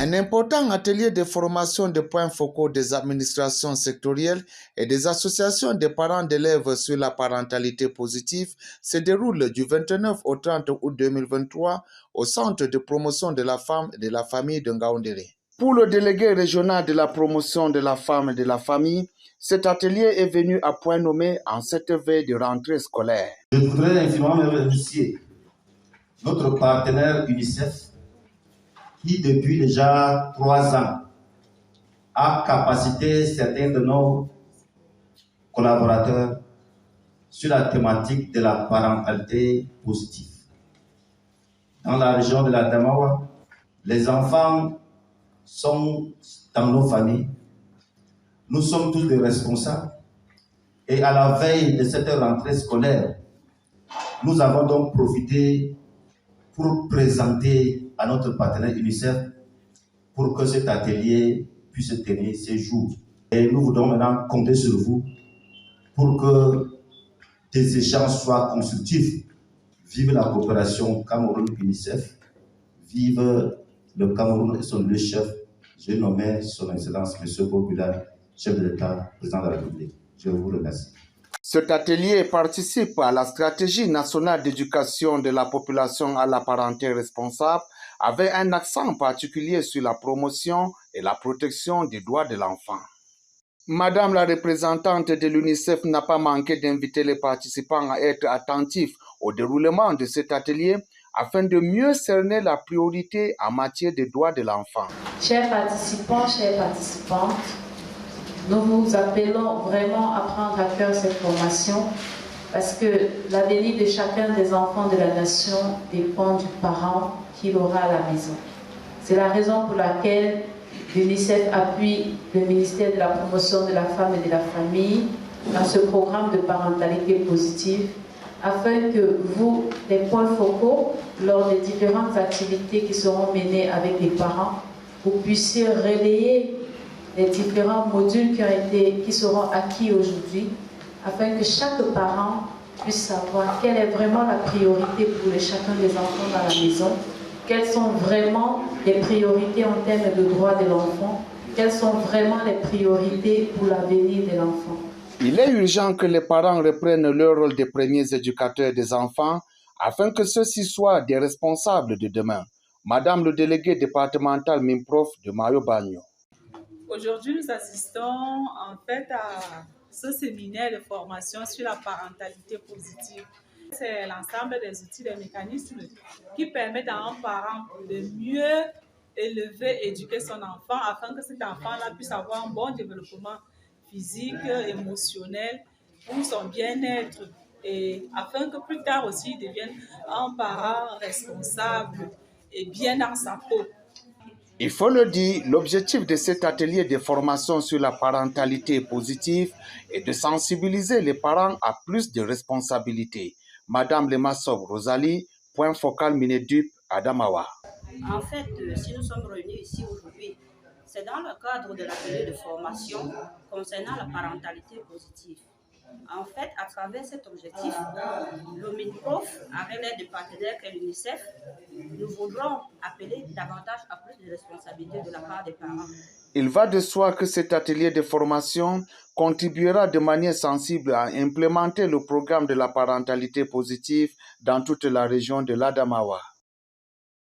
Un important atelier de formation de points focaux des administrations sectorielles et des associations de parents d'élèves sur la parentalité positive se déroule du 29 au 30 août 2023 au Centre de promotion de la femme et de la famille de Ngaoundéré. Pour le délégué régional de la promotion de la femme et de la famille, cet atelier est venu à point nommé en cette veille de rentrée scolaire. Je voudrais infiniment remercier notre partenaire UNICEF qui, depuis déjà 3 ans, a capacité certains de nos collaborateurs sur la thématique de la parentalité positive. Dans la région de la Damawa, les enfants sont dans nos familles. Nous sommes tous des responsables. Et à la veille de cette rentrée scolaire, nous avons donc profité pour présenter à notre partenaire UNICEF pour que cet atelier puisse tenir ses jours. Et nous voulons maintenant compter sur vous pour que des échanges soient constructifs. Vive la coopération Cameroun-UNICEF, vive le Cameroun et son lieu chef. J'ai nommé son Excellence M. Bobula, chef de l'État, président de la République. Je vous remercie. Cet atelier participe à la stratégie nationale d'éducation de la population à la parenté responsable avec un accent particulier sur la promotion et la protection des droits de l'enfant. Madame la représentante de l'UNICEF n'a pas manqué d'inviter les participants à être attentifs au déroulement de cet atelier afin de mieux cerner la priorité en matière des droits de l'enfant. Chers participants, chères participantes, nous vous appelons vraiment à prendre à cœur cette formation parce que l'avenir de chacun des enfants de la nation dépend du parent qu'il aura à la maison. C'est la raison pour laquelle l'UNICEF appuie le ministère de la promotion de la femme et de la famille dans ce programme de parentalité positive afin que vous, les points focaux, lors des différentes activités qui seront menées avec les parents, vous puissiez relayer les différents modules qui seront acquis aujourd'hui, afin que chaque parent puisse savoir quelle est vraiment la priorité pour chacun des enfants dans la maison, quelles sont vraiment les priorités en termes de droits de l'enfant, quelles sont vraiment les priorités pour l'avenir de l'enfant. Il est urgent que les parents reprennent leur rôle de premiers éducateurs des enfants afin que ceux-ci soient des responsables de demain. Madame le délégué départemental MIMPROF de Mayo Bagno. Aujourd'hui, nous assistons en fait à ce séminaire de formation sur la parentalité positive. C'est l'ensemble des outils, des mécanismes qui permettent à un parent de mieux élever, éduquer son enfant afin que cet enfant-là puisse avoir un bon développement physique, émotionnel pour son bien-être et afin que plus tard aussi il devienne un parent responsable et bien dans sa peau. Il faut le dire, l'objectif de cet atelier de formation sur la parentalité positive est de sensibiliser les parents à plus de responsabilités. Madame Lemassob Rosalie, point focal Minedup, Adamawa. En fait, si nous sommes réunis ici aujourd'hui, c'est dans le cadre de l'atelier de formation concernant la parentalité positive. En fait, à travers cet objectif, le MINPROF, avec l'aide du partenaire qu'est l'UNICEF, nous voudrons appeler davantage à plus de responsabilités de la part des parents. Il va de soi que cet atelier de formation contribuera de manière sensible à implémenter le programme de la parentalité positive dans toute la région de l'Adamawa.